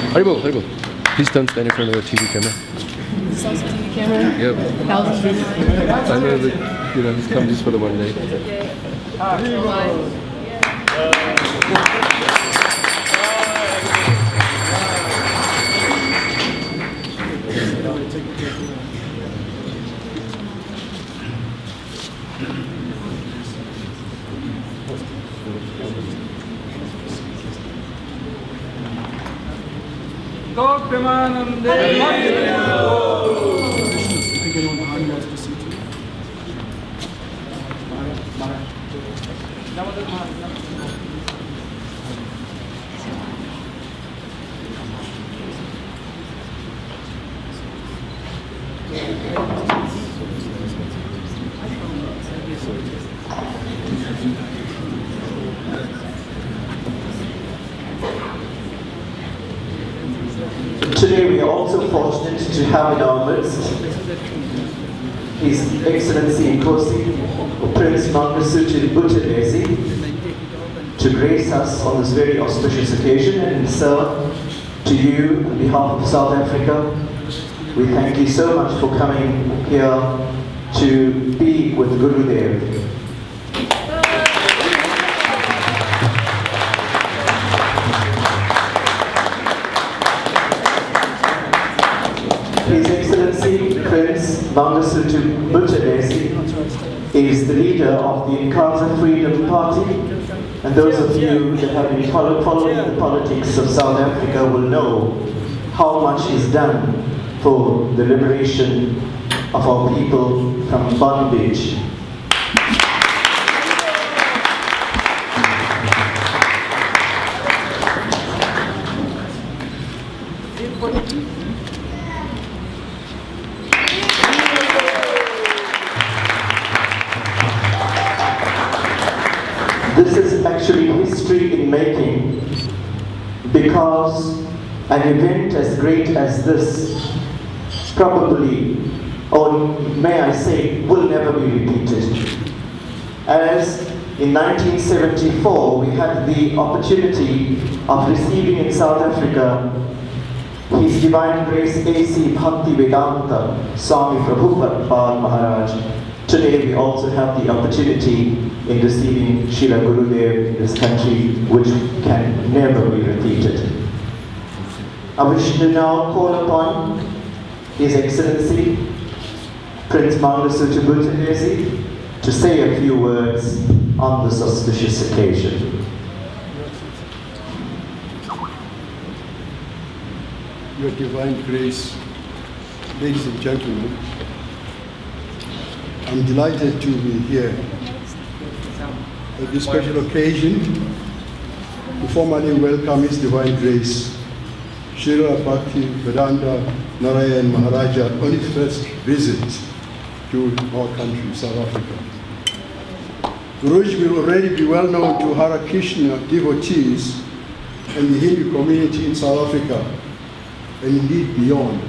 Haribo, Haribo. Please don't stand in front of the TV camera. This is also a TV camera? Yep. Thousands of I know that, he's come just for the one day. I think anyone behind wants to see too. Today we are also fortunate to have in our midst His Excellency Nkosi Prince Mangosuthu Buthelezi to grace us on this very auspicious occasion. And sir, to you on behalf of South Africa, we thank you so much for coming here to be with Gurudev. His Excellency Prince Mangosuthu Buthelezi is the leader of the Inkatha Freedom Party, and those of you that have been following the politics of South Africa will know how much is done for the liberation of our people from bondage. This is actually history in making, because an event as great as this probably, or may I say, will never be repeated. As in 1974 we had the opportunity of receiving in South Africa His Divine Grace A.C. Bhakti-Vedanta Swami Prabhupada Maharaj. Today we also have the opportunity in receiving Srila Gurudev in this country, which can never be repeated. I wish to now call upon His Excellency Prince Mangosuthu Buthelezi to say a few words on this auspicious occasion. Your Divine Grace, ladies and gentlemen, I'm delighted to be here at this special occasion to formally welcome His Divine Grace, Srila Bhakti-Vedanta Narayan Maharaja, on his first visit to our country, South Africa. Guruji will already be well known to Hare Krishna devotees and the Hindu community in South Africa, and indeed beyond.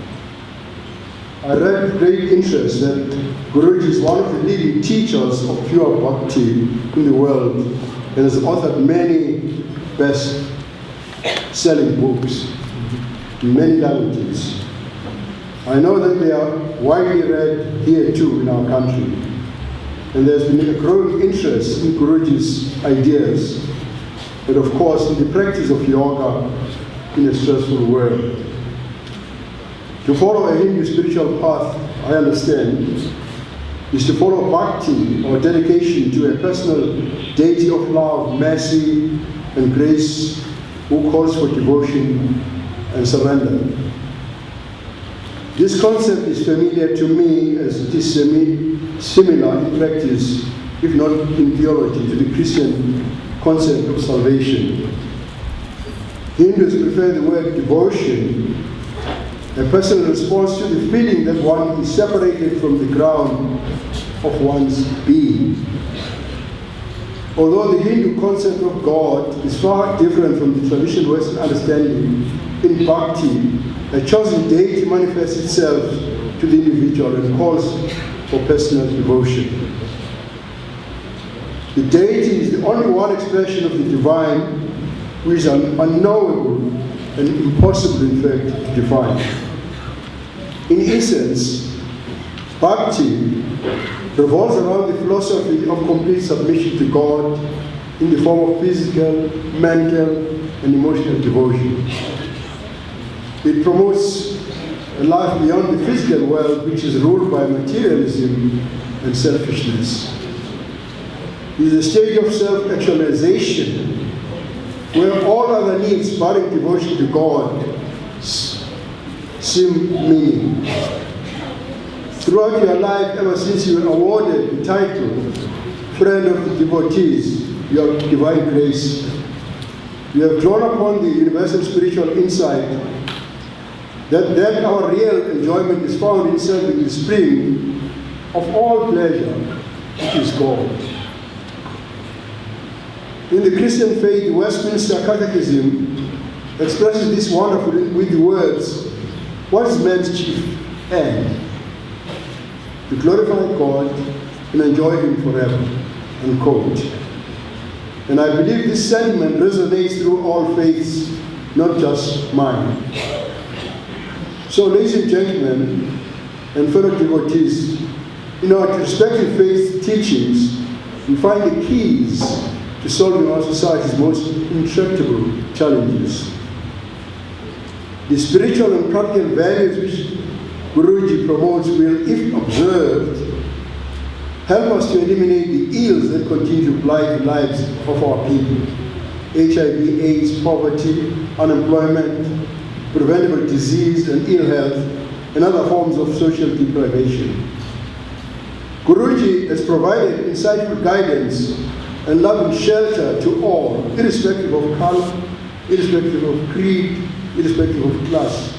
I read with great interest that Guruji is one of the leading teachers of pure bhakti in the world and has authored many best-selling books in many languages. I know that they are widely read here too in our country, and there's been a growing interest in Guruji's ideas, but of course in the practice of yoga in a stressful world. To follow a Hindu spiritual path, I understand, is to follow bhakti, or dedication to a personal deity of love, mercy, and grace, who calls for devotion and surrender. This concept is familiar to me as it is similar in practice, if not in theology, to the Christian concept of salvation. Hindus prefer the word devotion, a personal response to the feeling that one is separated from the ground of one's being. Although the Hindu concept of God is far different from the traditional Western understanding, in bhakti, a chosen deity manifests itself to the individual and calls for personal devotion. The deity is the only one expression of the divine who is unknowable and impossible, in fact, to define. In essence, Bhakti revolves around the philosophy of complete submission to God in the form of physical, mental, and emotional devotion. It promotes a life beyond the physical world, which is ruled by materialism and selfishness. It is a stage of self-actualization where all other needs, barring devotion to God, seem meaningless. Throughout your life, ever since you were awarded the title Friend of the Devotees, your divine grace, you have drawn upon the universal spiritual insight that our real enjoyment is found itself in the spring of all pleasure, which is God. In the Christian faith, the Westminster Catechism expresses this wonderfully with the words, "What is man's chief end? To glorify God and enjoy Him forever," unquote. And I believe this sentiment resonates through all faiths, not just mine. So, ladies and gentlemen, and fellow devotees, in our respective faith teachings, we find the keys to solving our society's most intractable challenges. The spiritual and practical values which Guruji promotes will, if observed, help us to eliminate the ills that continue to blight the lives of our people. HIV, AIDS, poverty, unemployment, preventable disease and ill health, and other forms of social deprivation. Guruji has provided insightful guidance and loving shelter to all, irrespective of color, irrespective of creed, irrespective of class,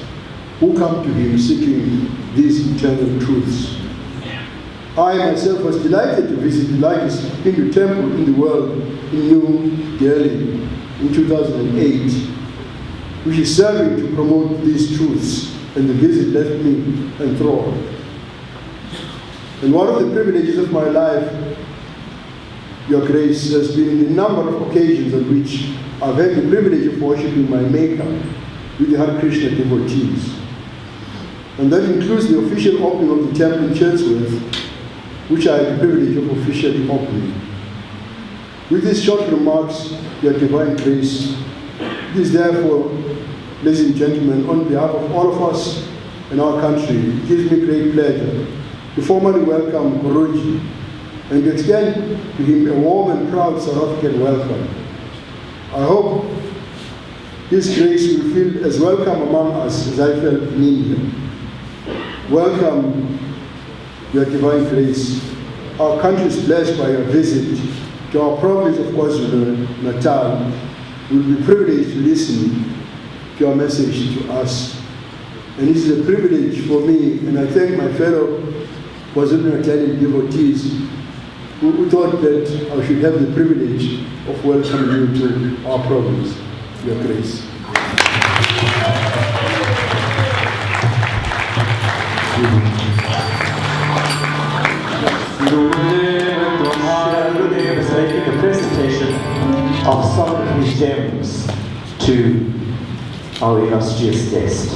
who come to him seeking these eternal truths. I myself was delighted to visit the largest Hindu temple in the world in New Delhi in 2008, which is serving to promote these truths, and the visit left me enthralled. And one of the privileges of my life, Your Grace, has been the number of occasions on which I've had the privilege of worshiping my Maker with the Hare Krishna devotees. And that includes the official opening of the temple in Chatsworth, which I had the privilege of officially opening. With these short remarks, Your Divine Grace, it is therefore, ladies and gentlemen, on behalf of all of us in our country, it gives me great pleasure to formally welcome Guruji and to extend to him a warm and proud South African welcome. I hope His Grace will feel as welcome among us as I felt in India. Welcome, Your Divine Grace. Our country is blessed by your visit to our province of KwaZulu-Natal. We will be privileged to listen to your message to us. And this is a privilege for me, and I thank my fellow KwaZulu-Natalian devotees who thought that I should have the privilege of welcoming you to our province, Your Grace. Gurudev is making a presentation of some of his gems to our illustrious guest.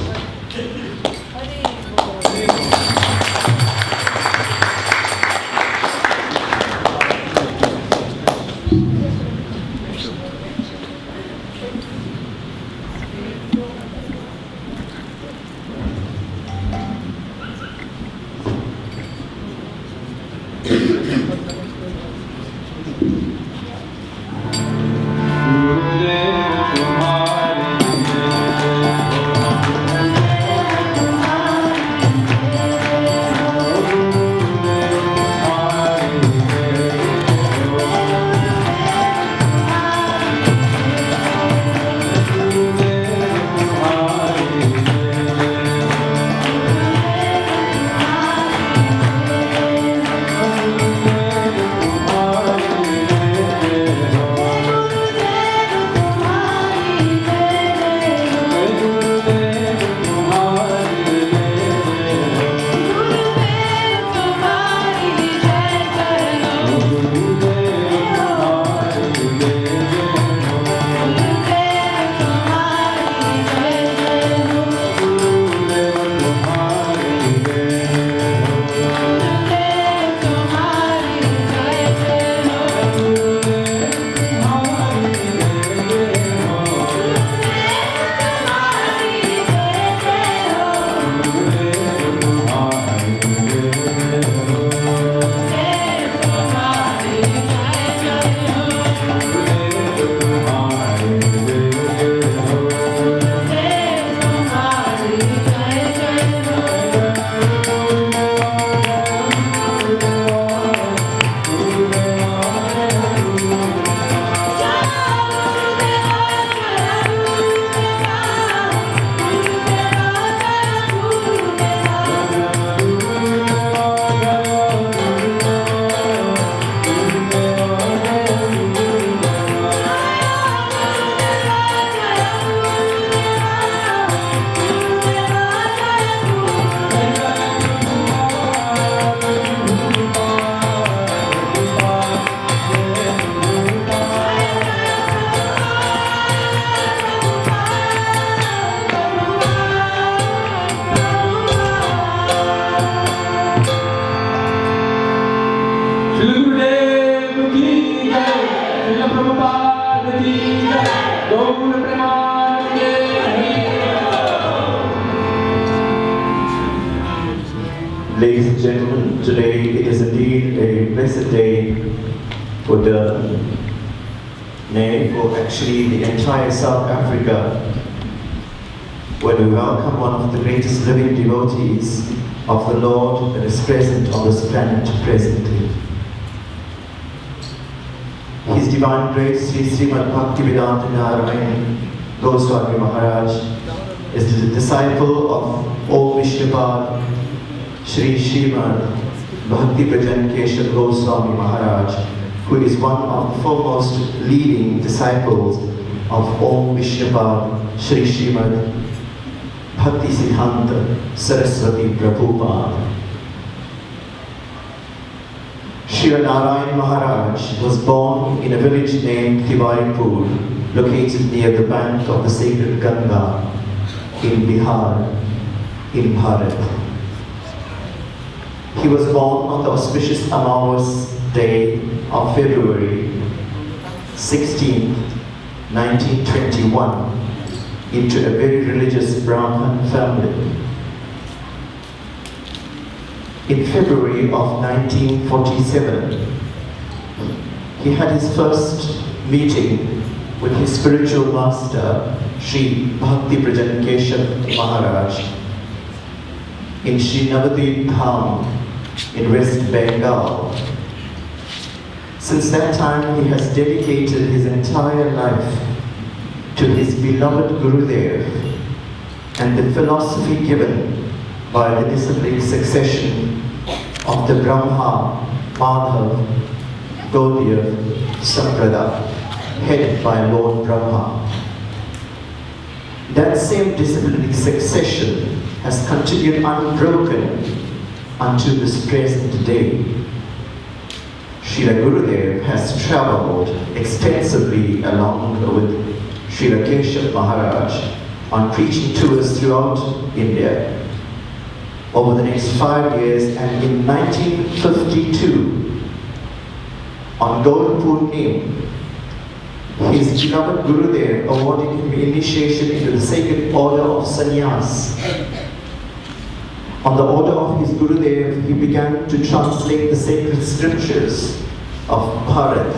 Ladies and gentlemen, today it is indeed a blessed day for Durban, nay, for actually the entire South Africa, when we welcome one of the greatest living devotees of the Lord that is present on this planet presently. His Divine Grace, Sri PureBhakti.Tv Goswami Maharaj, is the disciple of old Vishnupad Sri Srimad Bhakti Prajan Keshav Goswami Maharaj, who is one of the foremost leading disciples of old Vishnupad Sri Srimad Bhakti Siddhanta Saraswati Prabhupada. Srila Narayan Maharaj was born in a village named Tiwaripur, located near the bank of the sacred Ganga in Bihar, in Bharat. He was born on the auspicious Amawas day of February 16, 1921, into a very religious Brahmin family. In February of 1947, he had his first meeting with his spiritual master, Sri Bhakti Prajan Keshav Maharaj, in Sri Navadvip Dham in West Bengal. Since that time, he has dedicated his entire life to his beloved Gurudev and the philosophy given by the disciplic succession of the Brahma, Madhav, Gaudiya Sampradaya, headed by Lord Brahma. That same disciplic succession has continued unbroken unto this present day. Srila Gurudev has travelled extensively along with Srila Keshav Maharaj on preaching tours throughout India over the next 5 years, and in 1952, on Gaur Purnim, his beloved Gurudev awarded him initiation into the sacred order of Sannyas. On the order of his Gurudev, he began to translate the sacred scriptures of Bharat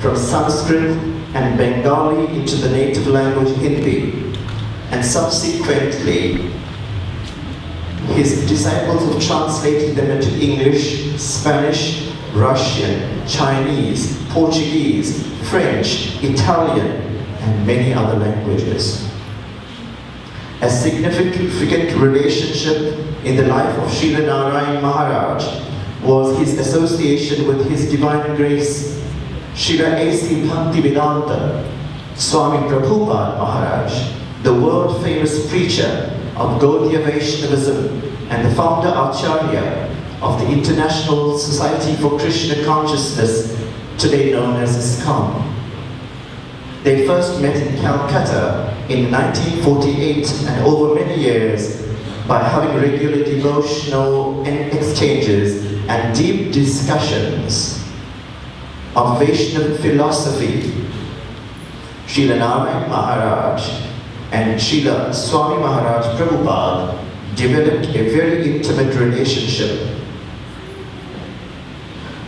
from Sanskrit and Bengali into the native language Hindi, and subsequently his disciples have translated them into English, Spanish, Russian, Chinese, Portuguese, French, Italian, and many other languages. A significant relationship in the life of Srila Narayan Maharaj was his association with His Divine Grace, Srila A.C. Bhaktivedanta Swami Prabhupada Maharaj, the world-famous preacher of Gaudiya Vaishnavism and the founder Acharya of the International Society for Krishna Consciousness, today known as ISKCON. They first met in Calcutta in 1948, and over many years, by having regular devotional exchanges and deep discussions of Vaishnava philosophy, Srila Narayan Maharaj and Srila Swami Maharaj Prabhupada developed a very intimate relationship.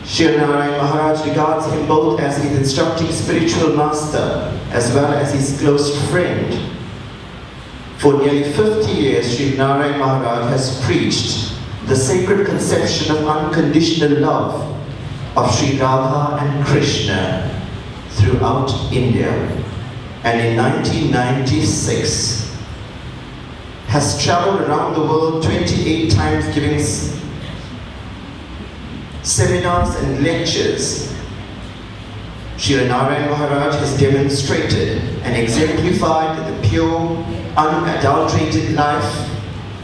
Srila Narayan Maharaj regards him both as his instructing spiritual master as well as his close friend. For nearly 50 years, Srila Narayan Maharaj has preached the sacred conception of unconditional love of Sri Radha and Krishna throughout India, and in 1996 has traveled around the world 28 times giving seminars and lectures. Srila Narayan Maharaj has demonstrated and exemplified the pure, unadulterated life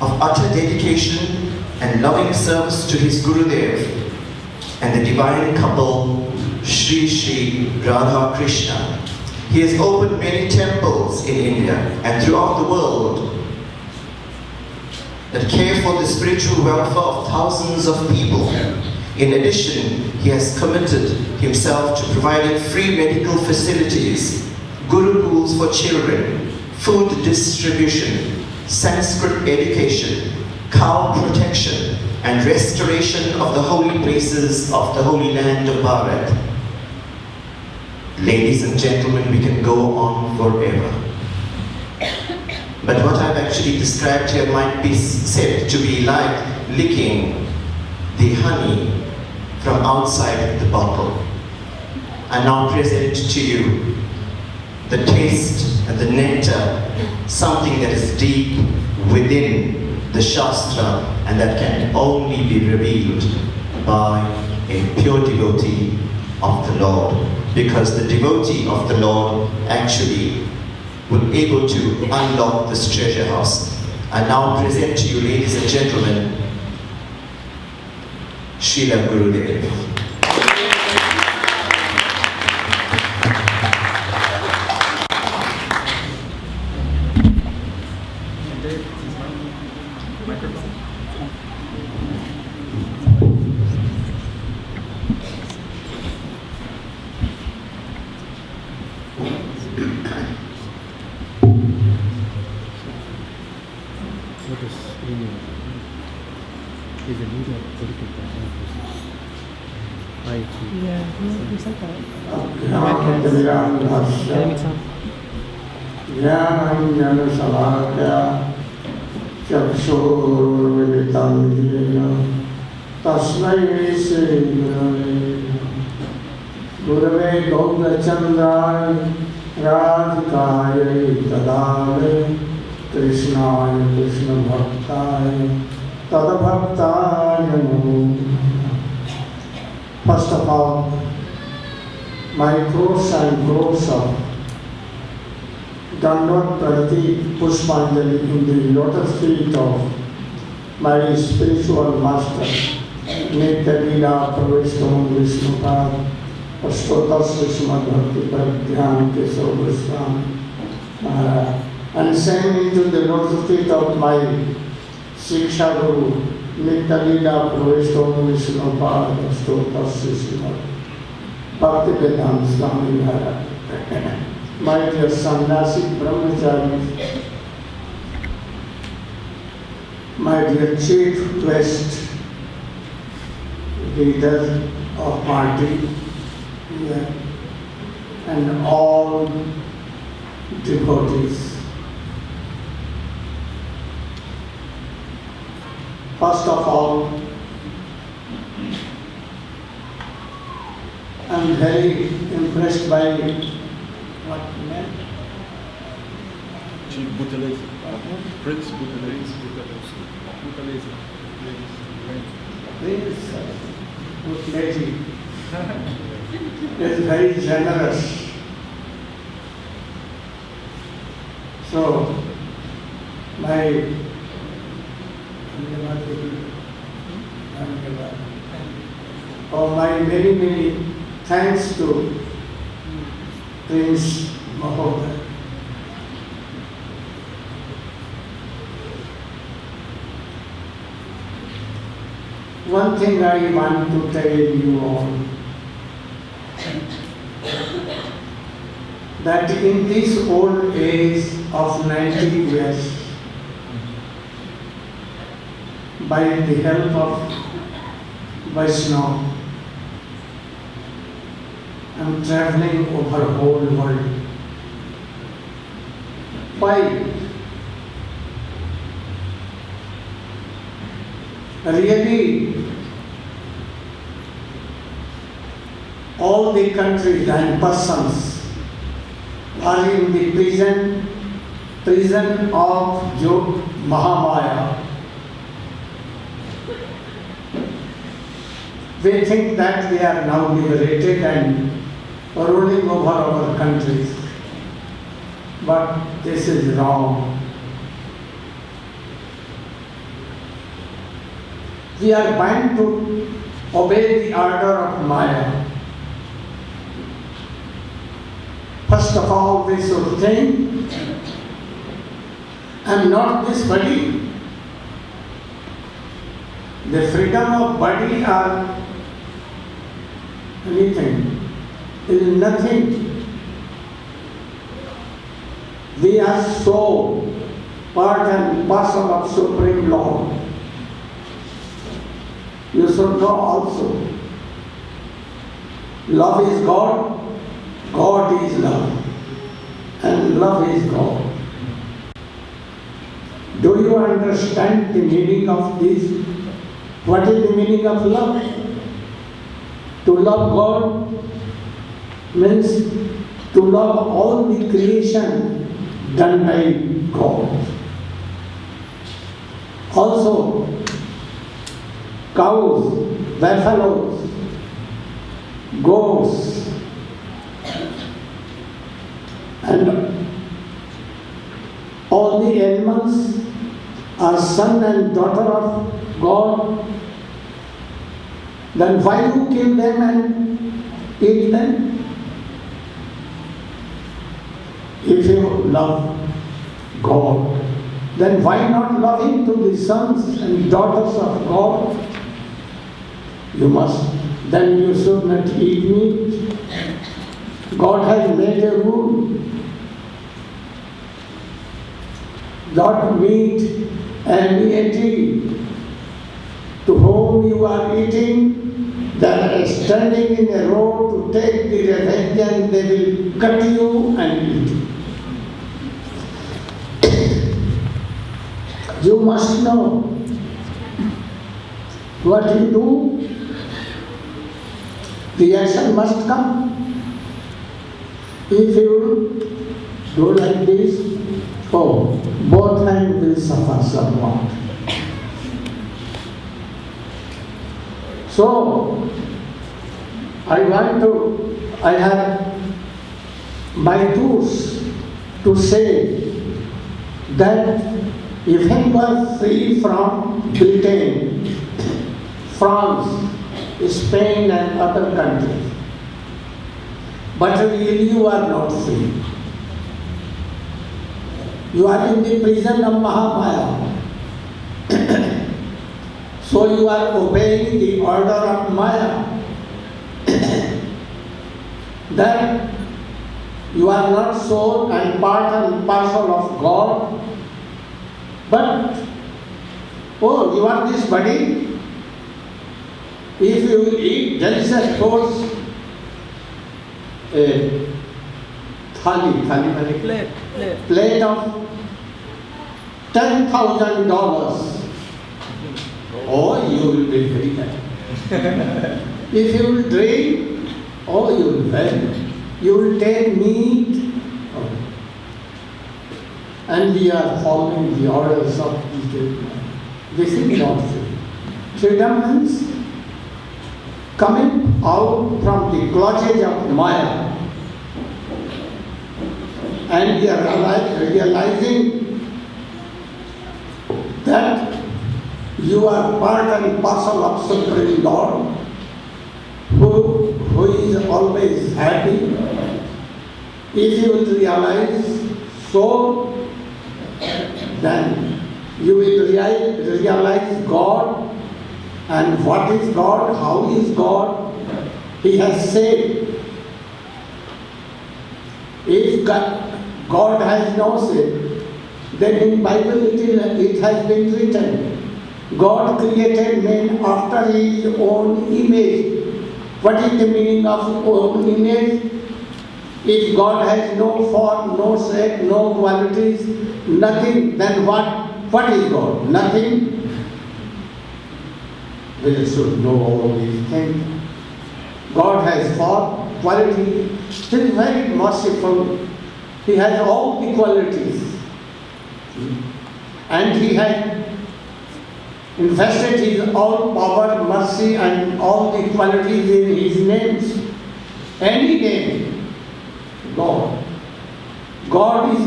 of utter dedication and loving service to his Gurudev and the divine couple Sri Sri Radha Krishna. He has opened many temples in India and throughout the world that care for the spiritual welfare of thousands of people. In addition, he has committed himself to providing free medical facilities, gurukuls for children, food distribution, Sanskrit education, cow protection, and restoration of the holy places of the Holy Land of Bharat. Ladies and gentlemen, we can go on forever. But what I've actually described here might be said to be like licking the honey from outside the bottle. I now present to you the taste and the nectar, something that is deep within the Shastra and that can only be revealed by a pure devotee of the Lord. Because the devotee of the Lord actually will be able to unlock this treasure house. I now present to you, ladies and gentlemen, Srila Gurudev. What is email? Is a leader political party? Yeah, who sent that? Enemy Tom. ज्ञानञ्जनशलाकया चक्षुरुन्मिलितं येन तस्मै श्रीगुरवे गौरचन्द्राय राधिकायै तदालये कृष्णाय कृष्णभक्ताय तद्भक्ताय नमो। First of all, my crores and crores of Dandot Prati Pushpanjali in the lotus feet of my spiritual master, Nitya Pravishtam Vishnupad, Ashtotas Vishmad Bhakti Pradhyam Keshav Goswami Maharaj, and send me to the lotus feet of my Shiksha Guru, Nitya Pravishtam Vishnupad, Ashtotas Vishmad Bhakti Pradhyam Swami Maharaj. My dear sannyasi brahmacharis, my dear chief guest, leader of party, and all devotees. First of all, I am very impressed by what man? Chief Bhutanese. Prince Bhutanese. Bhutanese. This good lady is very generous. So, my many thanks to Prince Mahoday. One thing I want to tell you all, that in this old age of 90 years, by the help of Vaishnava, I am traveling over the whole world. Why? Really, all the countries and persons are in the prison of Yog Mahamaya. They think that they are now liberated and ruling over our countries. But this is wrong. We are bound to obey the order of Maya. First of all, we should think, I am not this body. The freedom of body or anything is nothing. We are soul, part and parcel of Supreme Lord. you should know also. Love is God, God is love, and love is God. Do you understand the meaning of this? What is the meaning of love? To love God means to love all the creation done by God. Also, cows, buffaloes, goats, and all the animals are son and daughter of God. Then why you kill them and eat them? If you love God, then why not love Him to the sons and daughters of God? You must. Then you should not eat meat. God has made a rule. Not meat and eating. To whom you are eating, they are standing in a row to take the revenge, and they will cut you and eat you. You must know what you do, reaction must come. If you do like this, oh, both hands will suffer somewhat. So, I have my tools to say that if he was free from Britain, France, Spain and other countries, but really you are not free. You are in the prison of Mahamaya. So you are obeying the order of Maya. That you are not soul and part and parcel of God, but, oh, you are this body. If you will eat, there is a course, a plate of $10,000. Oh, you will be very happy. If you will drink, oh, you will very. You will take meat. Oh. And we are following the orders of the. This is not freedom. Freedom means coming out from the clutches of Maya and we are realizing that you are part and parcel of Supreme Lord who is always happy. If you will realize so, then you will realize God. And what is God? How is God? He has said, if God has no say, then in Bible it has been written, God created man after his own image. What is the meaning of own image? If God has no form, no shape, no qualities, nothing, then what is God? Nothing. We should know all these things. God has form, quality. He is very merciful. He has all the qualities. And He has invested His all power, mercy and all the qualities in His names. Any name, God. God is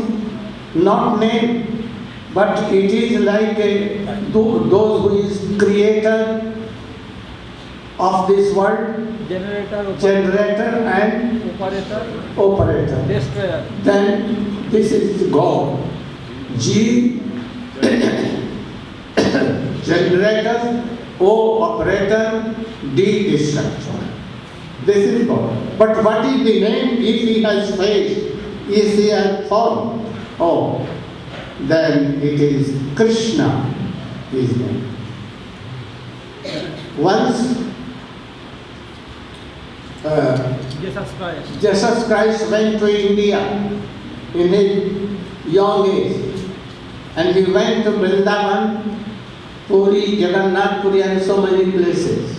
not named, but it is like those who is creator of this world, generator and operator. Destroyer. Then this is God. G generator, O operator, D destructor. This is God. But what is the name if He has face? If He has form? Oh, then it is Krishna, His name. Once Jesus Christ went to India in his young age, and he went to Vrindavan, Puri, Jagannath Puri, and so many places.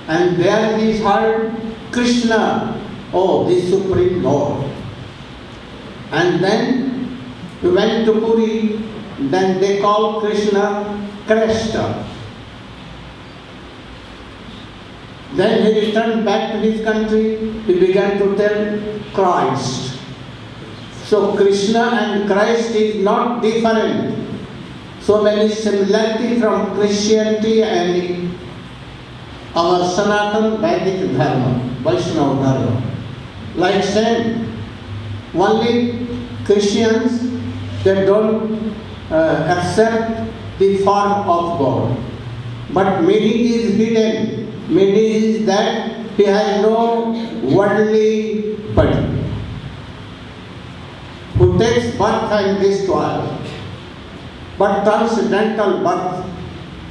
And there he heard Krishna, oh, the Supreme Lord. And then he went to Puri, then they called Krishna Krishna. Then he returned back to his country, he began to tell Christ. So Krishna and Christ is not different. So many similarity from Christianity and our Sanatan Vedic Dharma, Vaishnava Dharma. Like same, only Christians, they don't accept the form of God. But meaning is hidden. Meaning is that he has no worldly body, who takes birth and destroys. But transcendental birth,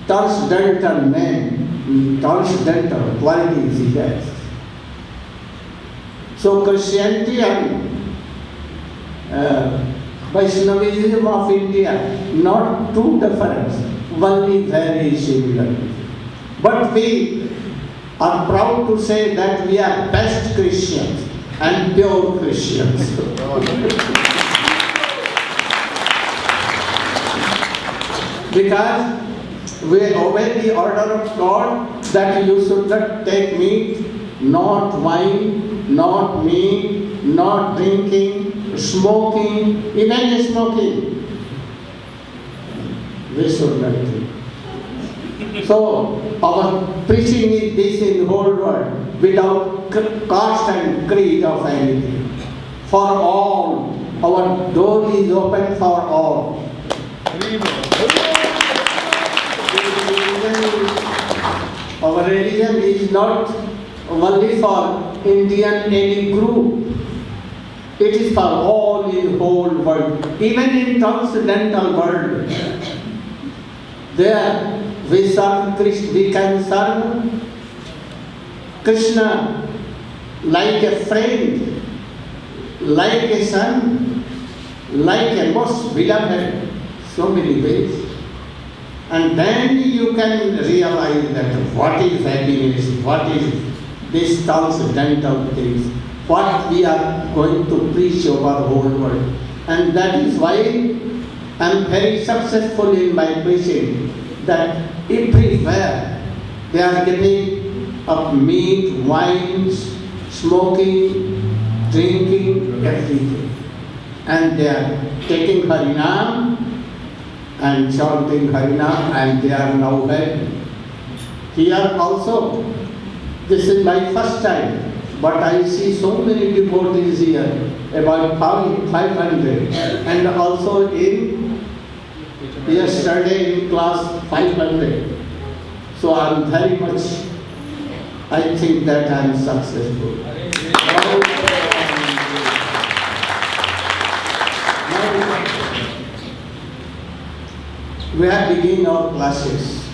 transcendental man, transcendental qualities he has. So Christianity and Vaishnavism of India, not too different, only very similar. But we are proud to say that we are best Christians and pure Christians. Because we obey the order of God that you should not take meat, not wine, not meat, not drinking, smoking, even smoking. We should not drink. So our preaching is this in the whole world without caste and creed of anything. For all, our door is open for all. Our religion is not only for Indian any group. It is for all in the whole world, even in transcendental world. There we serve Krishna, we can serve Krishna like a friend, like a son, like a most beloved, so many ways. And then you can realize that what is happiness, what is this transcendental things, what we are going to preach over the whole world. And that is why I am very successful in my preaching, that everywhere they are giving up meat, wines, smoking, drinking, everything. And they are taking Harinam and chanting Harinam, and they are now happy. Here also, this is my first time, but I see so many devotees here, about 500, and also in yesterday in class 500. So I am very much, I think that I am successful. We are beginning our classes,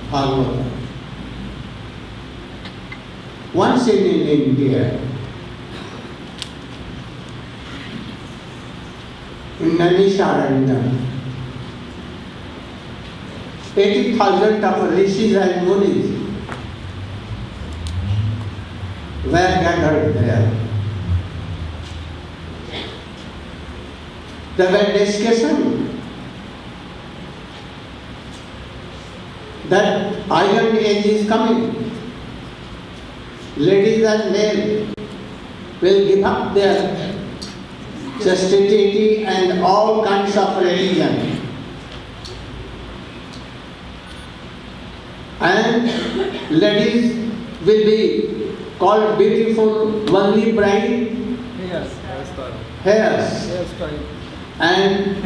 Bhagavatam. Once in India, in Naimisharanya, 80,000 of rishis and munis were gathered there. They were discussing that iron age is coming. Ladies and men will give up their chastity and all kinds of religion. And ladies will be called beautiful only bride hairs and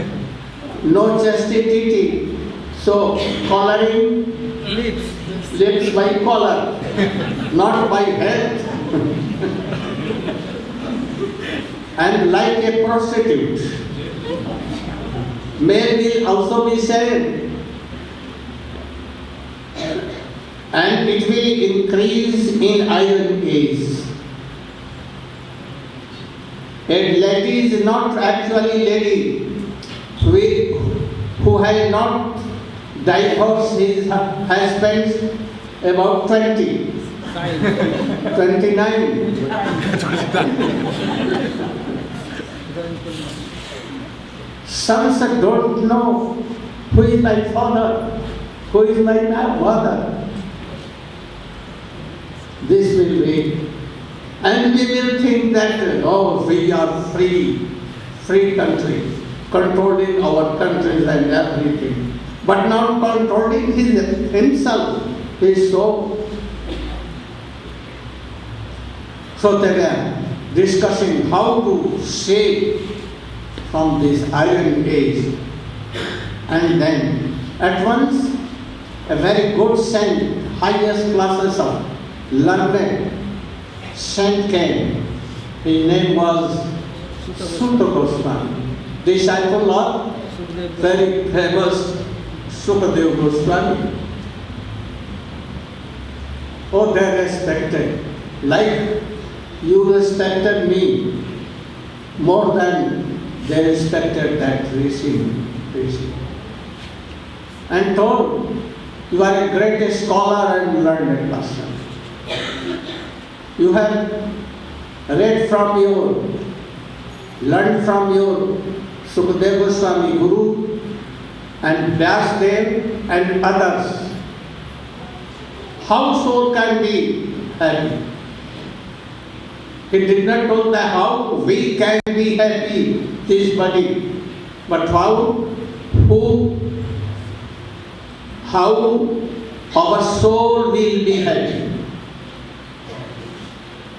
no chastity. So coloring lips by color, not by health. And like a prostitute, male will also be same. and it will increase in iron age. A lady is not actually lady who has not divorced his husband about 29. Sons don't know who is my father, who is my mother. This will be. And we will think that, oh, we are free country, controlling our countries and everything. But not controlling himself, his soul. So they are discussing how to save from this iron age. And then at once a very good saint, highest classes of learned saint came. His name was Sutta Goswami, disciple of very famous Sukadeva Goswami. Oh, they respected, like you respected me more than they respected that Rishi. And told, you are a great scholar and learned person. You have read from your, learned from your Sukadeva Goswami Guru and Vyasdev and others. How soul can be happy? He did not tell that how we can be happy, this body, but how our soul will be happy.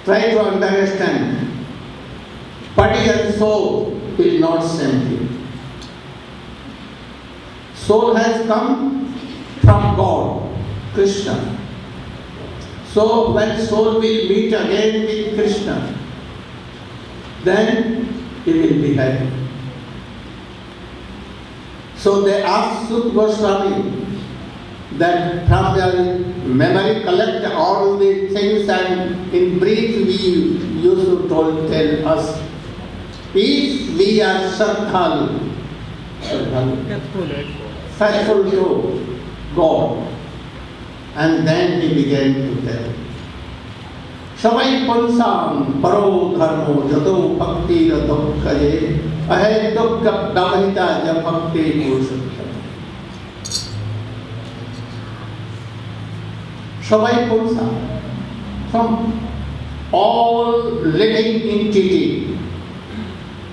Try to understand. Body and soul is not same thing. Soul has come from God, Krishna. So when soul will meet again with Krishna, then he will be happy. So they asked Sutta Goswami that from your memory collect all the things and in brief you should tell us if we are Shraddhalu, faithful to God. And then he began to tell. Savai pansam paro dharmo jato bhakti radokkaye ahe dukka damahita ja bhakti purushottam. Savai pansam, from all living entity,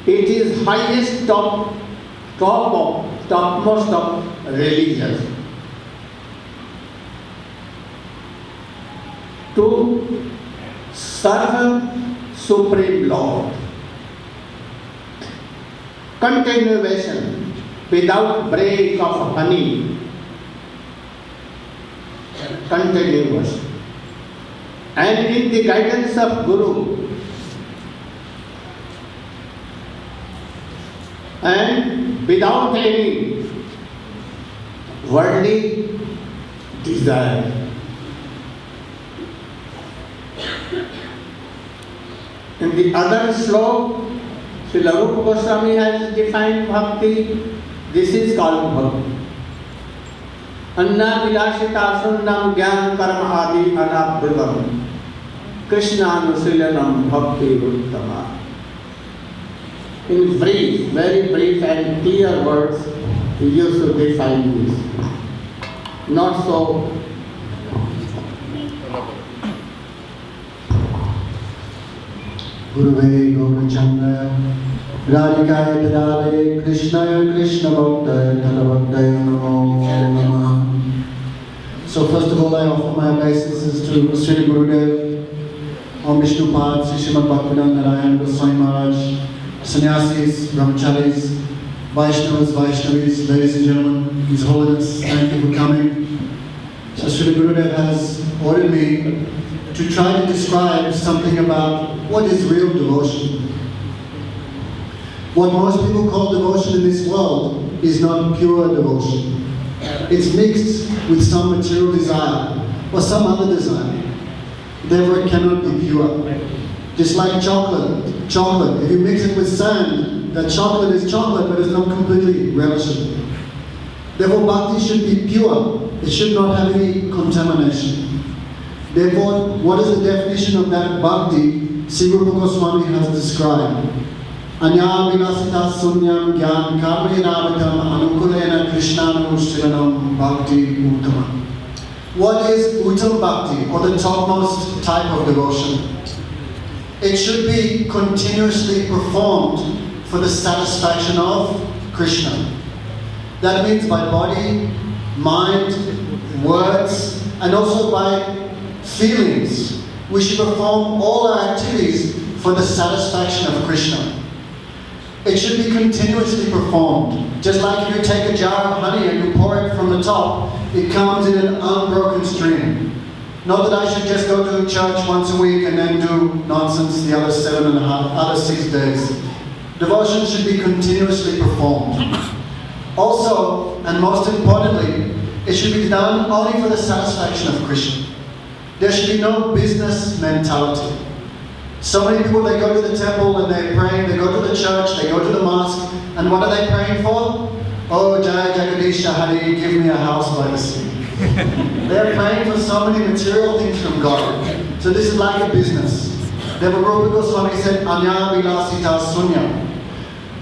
it is highest topmost of religions. To serve Supreme Lord. Continuation without break of honey. Continuous. And in the guidance of Guru. And without any worldly desire. In the other slok, Srila Rupa Goswami has defined bhakti. This is called bhakti. Anna vilashita sunnam jnana karma adi anabhritam Krishna anusilanam bhakti uttama. In brief, very brief and clear words, he used to define this. Not so Guruve Gaurachandra Radhikaya Vidale Krishnaya Krishna Bhaktaya Tadavakdaya Namo Namah. So first of all, I offer my obeisances to Sri Gurudev, Om Vishnupad, Sri Srimad Bhaktivedanta Narayana Goswami Maharaj, Sannyasis, Brahmacharis, Vaishnavis, ladies and gentlemen, His Holiness, thank you for coming. So Sri Gurudev has ordered me to try to describe something about what is real devotion. What most people call devotion in this world is not pure devotion. It's mixed with some material desire, or some other desire. Therefore, it cannot be pure. Just like chocolate. If you mix it with sand, that chocolate is chocolate, but it's not completely relishable. Therefore, bhakti should be pure. It should not have any contamination. Therefore, what is the definition of that bhakti Sri Rupa Goswami has described? Anya vilasita sunyam gyan karmayanavitam anukulena krishnanushilanam bhakti uttama. What is uttam bhakti, or the topmost type of devotion? It should be continuously performed for the satisfaction of Krishna. That means by body, mind, words, and also by feelings. We should perform all our activities for the satisfaction of Krishna. It should be continuously performed. Just like if you take a jar of honey and you pour it from the top, it comes in an unbroken stream. Not that I should just go to church once a week and then do nonsense the other 6 days. Devotion should be continuously performed. Also, and most importantly, it should be done only for the satisfaction of Krishna. There should be no business mentality. So many people, they go to the temple and they pray, they go to the church, they go to the mosque, and what are they praying for? Oh, Jai Jagadisha Hari, give me a house by the sea. They're praying for so many material things from God. So this is like a business. Therefore, Rupa Goswami said, Anya vilasita sunya.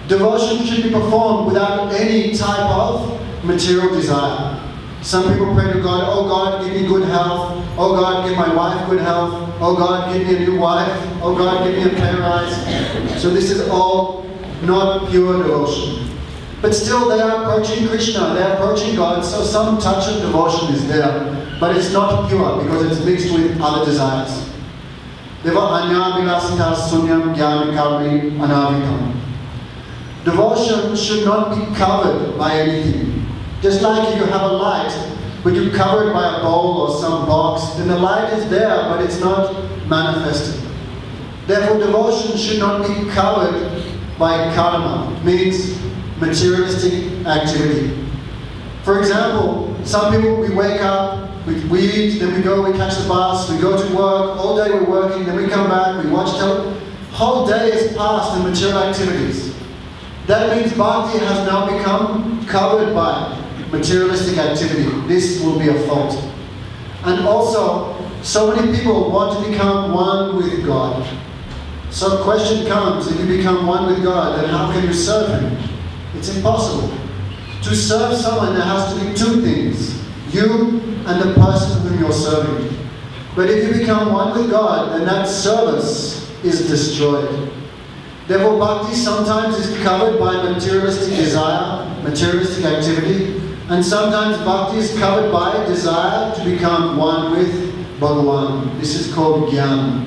Devotion should be performed without any type of material desire. Some people pray to God, oh God, give me good health. Oh God, give my wife good health. Oh God, give me a new wife. Oh God, give me a pay rise. So this is all not pure devotion. But still they are approaching Krishna, they are approaching God, so some touch of devotion is there. But it's not pure because it's mixed with other desires. Devotion should not be covered by anything. Just like if you have a light, but you cover it by a bowl or some box, then the light is there, but it's not manifested. Therefore, devotion should not be covered by karma, means materialistic activity. For example, some people, we wake up, we eat, then we go, we catch the bus, we go to work, all day we're working, then we come back, we watch television. Whole day is passed in material activities. That means bhakti has now become covered by materialistic activity. This will be a fault. And also, so many people want to become one with God. So the question comes, if you become one with God, then how can you serve Him? It's impossible. To serve someone, there has to be two things. You and the person whom you're serving. But if you become one with God, then that service is destroyed. Therefore, bhakti sometimes is covered by materialistic desire, materialistic activity, and sometimes bhakti is covered by desire to become one with Bhagavan. This is called jnana.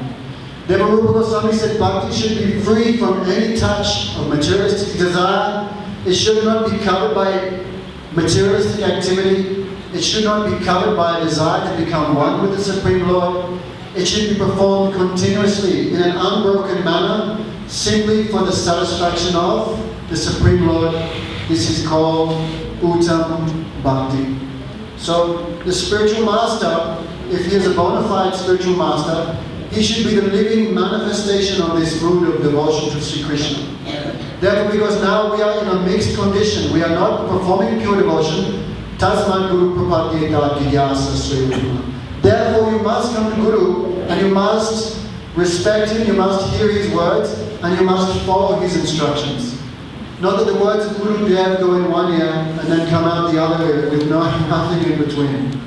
Therefore, Rupa Goswami said bhakti should be free from any touch of materialistic desire. It should not be covered by materialistic activity. It should not be covered by a desire to become one with the Supreme Lord. It should be performed continuously in an unbroken manner, simply for the satisfaction of the Supreme Lord. This is called uttam bhakti. So the spiritual master, if he is a bona fide spiritual master, he should be the living manifestation of this mood of devotion to Sri Krishna. Therefore, because now we are in a mixed condition, we are not performing pure devotion, tasman guru prapadyeta jigyasa sri Rupama. Therefore, you must come to Guru and you must respect him, you must hear his words, and you must follow his instructions. Not that the words of Guru Dev go in one ear and then come out the other ear with nothing in between.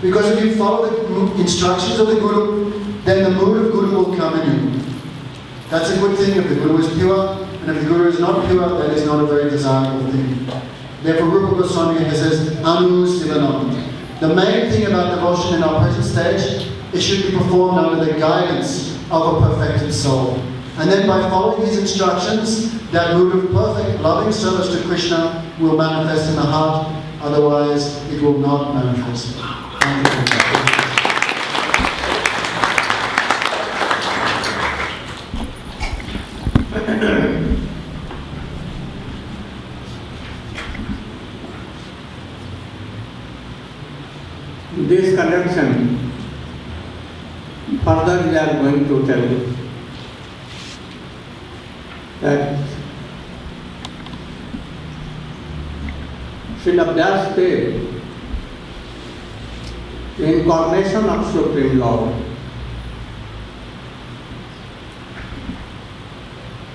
Because if you follow the instructions of the Guru, then the mood of Guru will come in you. That's a good thing if the Guru is pure, and if the Guru is not pure, that is not a very desirable thing. Therefore, Rupa Goswami says, Anu Sivanam. The main thing about devotion in our present stage, it should be performed under the guidance of a perfected soul. And then by following his instructions, that mood of perfect, loving service to Krishna will manifest in the heart, otherwise it will not manifest. Thank you. This connection Further we are going to tell you that Srila Vyasdev, the incarnation of Supreme Lord,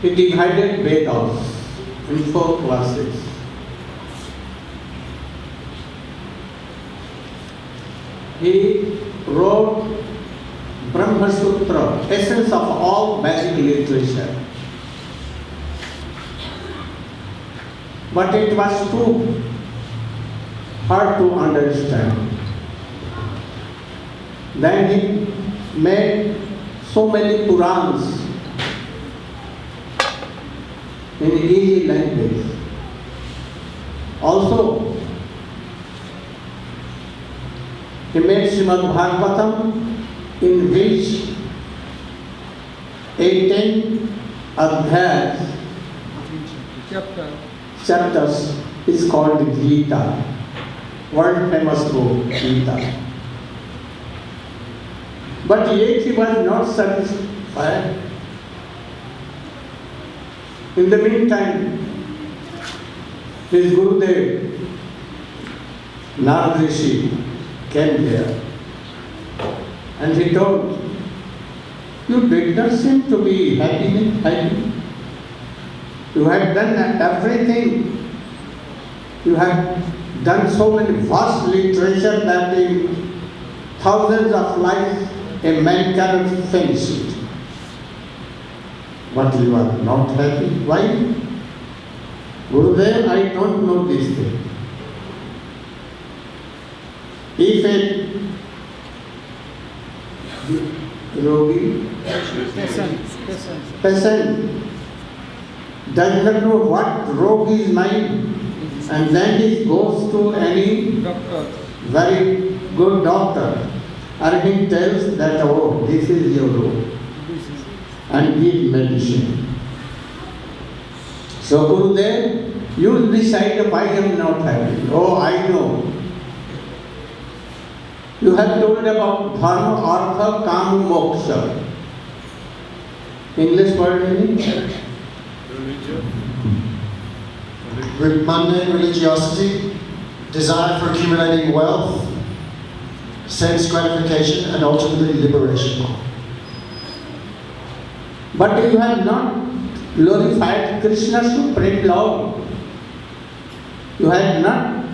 he divided Vedas in 4 classes. He wrote Brahma Sutra, essence of all Vedic literature. But it was too hard to understand. Then he made so many Purans in easy language. Also, he made Srimad Bhagavatam, in which 18 adhyas, chapters, is called Gita, world famous book, Gita. But yet he was not satisfied. In the meantime, his Gurudev, Narad Rishi, came there and he told, "You did not seem to be happy. You had done everything. You have done so many vast literature that in thousands of lives a man cannot finish it. But you are not happy. Why? Gurudev, I don't know this thing. If a yogi, peasant does not know what rogue is mine, and then he goes to any very good doctor, and he tells that, oh, this is your rogue, and give medicine. So Gurudev, you decide why I am not happy. Oh, I know. You have told about dharma, artha, kama, moksha. English word meaning? Mundane religiosity, desire for accumulating wealth, sense gratification, and ultimately liberation. But you have not glorified Krishna Supreme Lord. You have not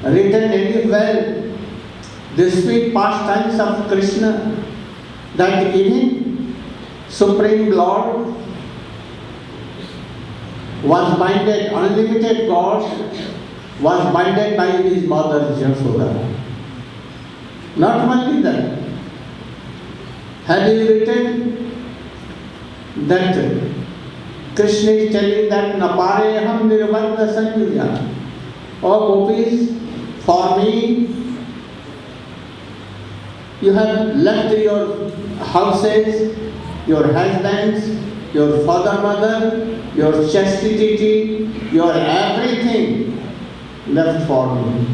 written anywhere the sweet pastimes of Krishna, that even Supreme Lord was binded, unlimited God was binded by his mother Yashoda. Not only that, had he written that Krishna is telling that Napareham Nirvana Sanjuya, oh gopis, for me you have left your houses, your husbands, your father, mother, your chastity, your everything left for me.